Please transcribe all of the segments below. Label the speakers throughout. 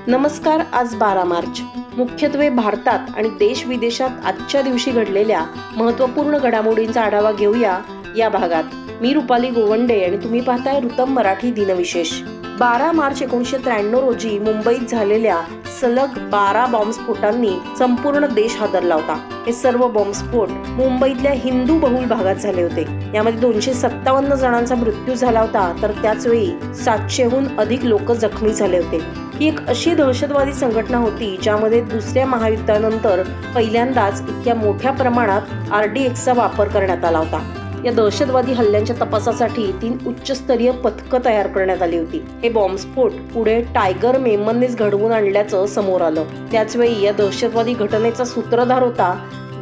Speaker 1: नमस्कार. आज 12 मार्च. मुख्यत्वे भारतात आणि देश विदेशात आजच्या दिवशी घडलेल्या महत्त्वपूर्ण घडामोडींचा आढावा घेऊया या भागात. मी रुपाली गोवंडे आणि तुम्ही पाहताय ऋतम मराठी दिनविशेष. 12 मार्च 1993 रोजी मुंबईत झालेल्या सलग 12 बॉम्बस्फोटांनी संपूर्ण देश हादरला होता. हे सर्व बॉम्बस्फोट मुंबईतल्या हिंदू बहुल भागात झाले होते. यामध्ये 257 जणांचा मृत्यू झाला होता, तर त्याच वेळी 700हून अधिक लोक जखमी झाले होते. ही एक अशी दहशतवादी संघटना होती ज्यामध्ये दुसऱ्या महायुद्धानंतर पहिल्यांदाच इतक्या मोठ्या प्रमाणात RDXचा वापर करण्यात आला होता. या दहशतवादी हल्ल्यांच्या तपासासाठी 3 उच्चस्तरीय पथकं तयार करण्यात आली होती. हे बॉम्बस्फोट पुढे टायगर मेमननेच घडवून आणल्याचं समोर आलं. त्याचवेळी या दहशतवादी घटनेचा सूत्रधार होता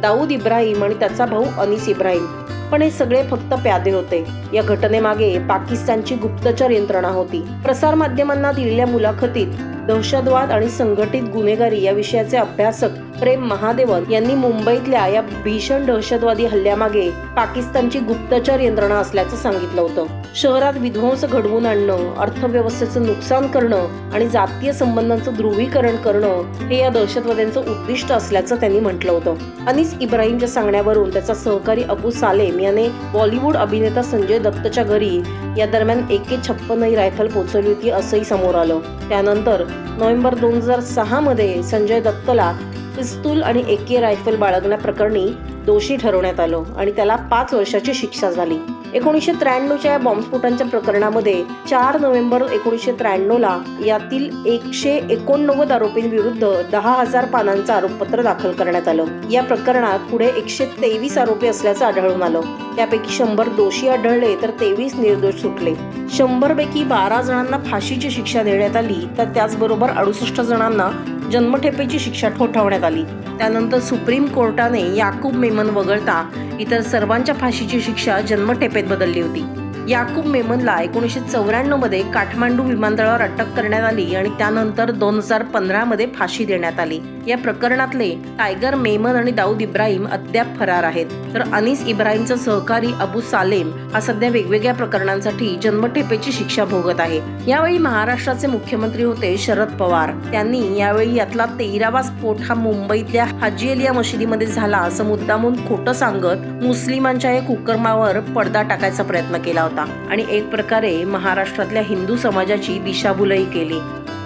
Speaker 1: दाऊद इब्राहिम आणि त्याचा भाऊ अनीस इब्राहिम. पण हे सगळे फक्त प्यादे होते. या घटनेमागे पाकिस्तानची गुप्तचर यंत्रणा होती. प्रसार माध्यमांना दिलेल्या मुलाखतीत दहशतवाद आणि संघटित गुन्हेगारी या विषयाचे अभ्यासक प्रेम महादेवन यांनी मुंबईतल्या या भीषण दहशतवादी हल्ल्यामागे पाकिस्तानची गुप्तचर यंत्रणा असल्याचं सांगितलं होतं. शहरात विध्वंस घडवून आणणं, अर्थव्यवस्थेचं नुकसान करणं आणि जातीय संबंधांचं ध्रुवीकरण करणं हे या दहशतवाद्यांचं उद्दिष्ट असल्याचं त्यांनी म्हटलं होतं. अनीस इब्राहिमच्या सांगण्यावरून त्याचा सहकारी अबू सालेम याने बॉलिवूड अभिनेता संजय दत्तच्या घरी या दरम्यान AK-56 ही रायफल पोहोचवली होती असंही समोर आलं. त्यानंतर नोव्हेंबर 2006 मध्ये संजय दत्तला पिस्तूल आणि AK रायफल बाळगण्याप्रकरणी दोषी ठरवण्यात आलं आणि त्याला 5 वर्षाची शिक्षा झाली. 1993च्या या बॉम्बस्फोटांच्या प्रकरणामध्ये 4 नोव्हेंबर 1993ला यातील 189 आरोपींविरुद्ध 10,000 पानांचं आरोपपत्र दाखल करण्यात आलं. या प्रकरणात पुढे 123 आरोपी असल्याचं आढळून आलं. त्यापैकी 100 दोषी आढळले तर 23 निर्दोष सुटले. 100 पैकी 12 जणांना फाशीची शिक्षा देण्यात आली, तर त्याचबरोबर 68 जणांना जन्मठेपेची शिक्षा ठोठावण्यात आली. त्यानंतर सुप्रीम कोर्टाने याकूब मेमन वगळता इतर सर्वांच्या फाशीची शिक्षा जन्मठेपेत बदलली होती. याकूब मेमनला 1994 मध्ये काठमांडू विमानतळावर अटक करण्यात आली आणि त्यानंतर 2015 मध्ये फाशी देण्यात आली. या प्रकरणातले टायगर मेमन आणि दाऊद इब्राहिम अद्याप फरार आहेत, तर अनीस इब्राहिमचा सहकारी अबू सालेम हा सध्या वेगवेगळ्या प्रकरणांसाठी जन्मठेपेची शिक्षा भोगत आहे. यावेळी महाराष्ट्राचे मुख्यमंत्री होते शरद पवार. त्यांनी यावेळी यातला 13वा स्फोट हा मुंबईतल्या हाजी अलिया मशिदीमध्ये झाला असं मुद्दामून खोटं सांगत मुस्लिमांच्या या कुकर्मावर पडदा टाकायचा प्रयत्न केला होता आणि एक प्रकारे महाराष्ट्रातल्या हिंदू समाजाची दिशाभूलही केली.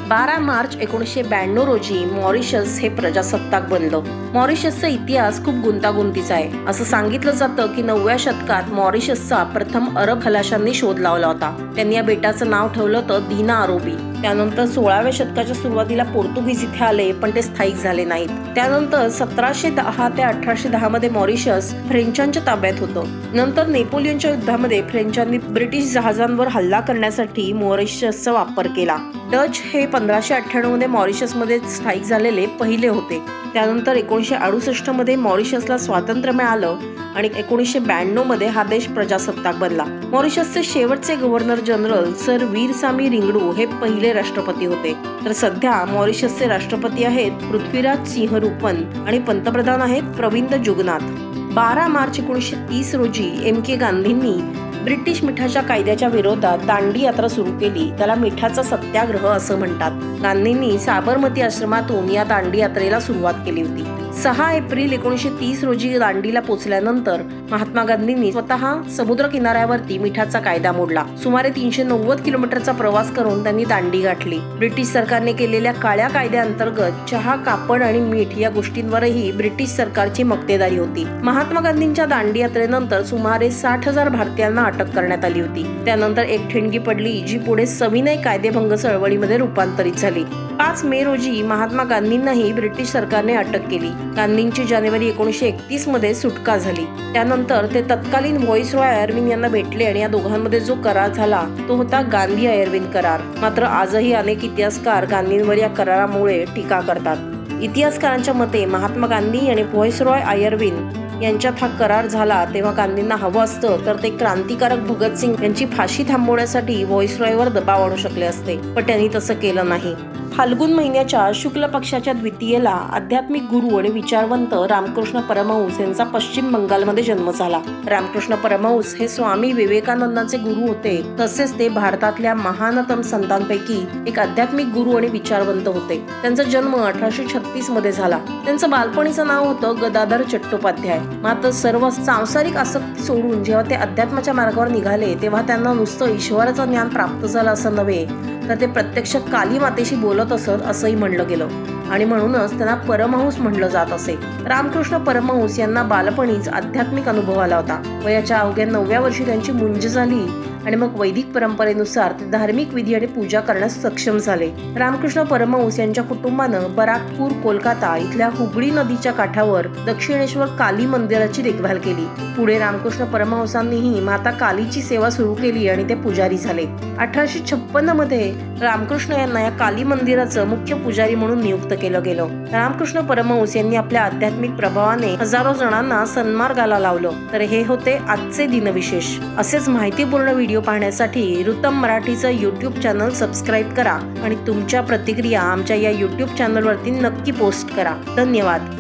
Speaker 1: 12 मार्च 1992 रोजी मॉरिशस हे प्रजासत्ताक बनलं. मॉरिशसचा इतिहास खूप गुंतागुंतीचा आहे. असं सांगितलं जातं की 9व्या शतकात मॉरिशसचा प्रथम अरब खलाशांनी शोध लावला होता. त्यांनी या बेटाचं नाव ठेवलं होतं दीना अरोबी. त्यानंतर 16व्या शतकाच्या सुरुवातीला पोर्तुगीज इथे आले, पण ते स्थायिक झाले नाहीत. त्यानंतर 1710 ते 1810 मध्ये मॉरिशस फ्रेंचांच्या ताब्यात होतं. नंतर नेपोलियनच्या युद्धामध्ये फ्रेंचांनी ब्रिटिश जहाजांवर हल्ला करण्यासाठी मॉरिशसचा वापर केला. डच हे 1598 मध्ये मॉरिशसमध्ये स्थायिक झालेले पहिले होते. त्यानंतर 1968 मध्ये मॉरिशसला स्वातंत्र्य मिळालं आणि 1992 मध्ये हा देश प्रजासत्ताक बनला. मॉरिशसचे शेवटचे गव्हर्नर जनरल सर वीरसामी रिंगडू हे पहिले राष्ट्रपती होते. तर सध्या मॉरिशसचे राष्ट्रपती आहेत पृथ्वीराज सिंह रूपन आणि पंतप्रधान आहेत प्रविंद जुगनाथ. 12 मार्च 1930 रोजी MK गांधींनी ब्रिटिश मिठाच्या कायद्याच्या विरोधात दांडी यात्रा सुरू केली. त्याला मिठाचा सत्याग्रह असं म्हणतात. गांधींनी साबरमती आश्रमातून या दांडी यात्रेला सुरुवात केली होती. 6 एप्रिल 1930 रोजी दांडीला पोहोचल्यानंतर महात्मा गांधींनी स्वतः समुद्र किनाऱ्यावरती मिठाचा कायदा मोडला. सुमारे 390 किलोमीटरचा प्रवास करून त्यांनी दांडी गाठली. ब्रिटिश सरकारने केलेल्या काळ्या कायद्याअंतर्गत चहा, कापड आणि मीठ या गोष्टींवरही ब्रिटिश सरकारची मक्तेदारी होती. महात्मा गांधींच्या दांडी यात्रेनंतर सुमारे 60,000 भारतीयांना अटक करण्यात आली होती. त्यानंतर एक ठिणगी पडली, जी पुढे सविनय कायदेभंग चळवळीमध्ये रूपांतरित झाली. 5 मे रोजी महात्मा गांधींनाही ब्रिटिश सरकारने अटक केली. गांधींची जानेवारी 1931 मध्ये सुटका झाली. त्यानंतर ते तत्कालीन व्हाईसरॉय आयर्विन यांना भेटले आणि या दोघांमध्ये जो करार झाला तो होता गांधी आयर्विन करार. मात्र आजही अनेक इतिहासकार गांधींवर या करारामुळे टीका करतात. इतिहासकारांच्या मते महात्मा गांधी आणि व्हाईसरॉय आयर्विन यांच्यात हा करार झाला तेव्हा गांधींना हवं असतं तर ते क्रांतिकारक भगतसिंग यांची फाशी थांबवण्यासाठी व्हॉइसरॉयवर दबाव आणू शकले असते, पण त्यांनी तसं केलं नाही. फाल्गुन महिन्याच्या शुक्ल पक्षाच्या द्वितीयेला आध्यात्मिक गुरु आणि विचारवंत रामकृष्ण परमहंस यांचा पश्चिम बंगालमध्ये जन्म झाला. रामकृष्ण परमहंस हे स्वामी विवेकानंदांचे गुरु होते, तसेच ते भारतातल्या महानतम संतांपैकी एक आध्यात्मिक गुरु आणि विचारवंत होते. त्यांचा जन्म 1836 मध्ये झाला. त्यांचं बालपणीचं नाव होतं गदाधर चट्टोपाध्याय. मात्र सर्व सांसारिक आसक्ती सोडून जेव्हा ते अध्यात्माच्या मार्गावर निघाले तेव्हा त्यांना नुसतं ईश्वराचं ज्ञान प्राप्त झालं असं नव्हे, तर ते प्रत्यक्षात काली मातेशी बोलत असत असंही म्हणलं गेलं आणि म्हणूनच त्यांना परमहंस म्हणलं जात असे. रामकृष्ण परमहंस यांना बालपणीच आध्यात्मिक अनुभव आला होता. वयाच्या अवघ्या 9व्या वर्षी त्यांची मुंज झाली आणि मग वैदिक परंपरेनुसार ते धार्मिक विधी आणि पूजा करण्यास सक्षम झाले. रामकृष्ण परमहंस यांच्या कुटुंबानं बराकपूर, कोलकाता इथल्या हुगळी नदीच्या काठावर दक्षिणेश्वर काली मंदिराची देखभाल केली. पुढे रामकृष्ण परमहंसांनीही माता कालीची सेवा सुरू केली आणि ते पुजारी झाले. 1856 मध्ये रामकृष्ण यांना या काली मंदिराचं मुख्य पुजारी म्हणून नियुक्त केलं गेलं. रामकृष्ण परमहंस यांनी आपल्या आध्यात्मिक प्रभावाने हजारो जणांना सन्मार्गाला लावलं. तर हे होते आजचे दिनविशेष. असेच माहितीपूर्ण व्हिडिओ पाहण्यासाठी ऋतम मराठीचं YouTube चॅनल सबस्क्राईब करा आणि तुमच्या प्रतिक्रिया आमच्या या YouTube चॅनलवरती नक्की पोस्ट करा. धन्यवाद.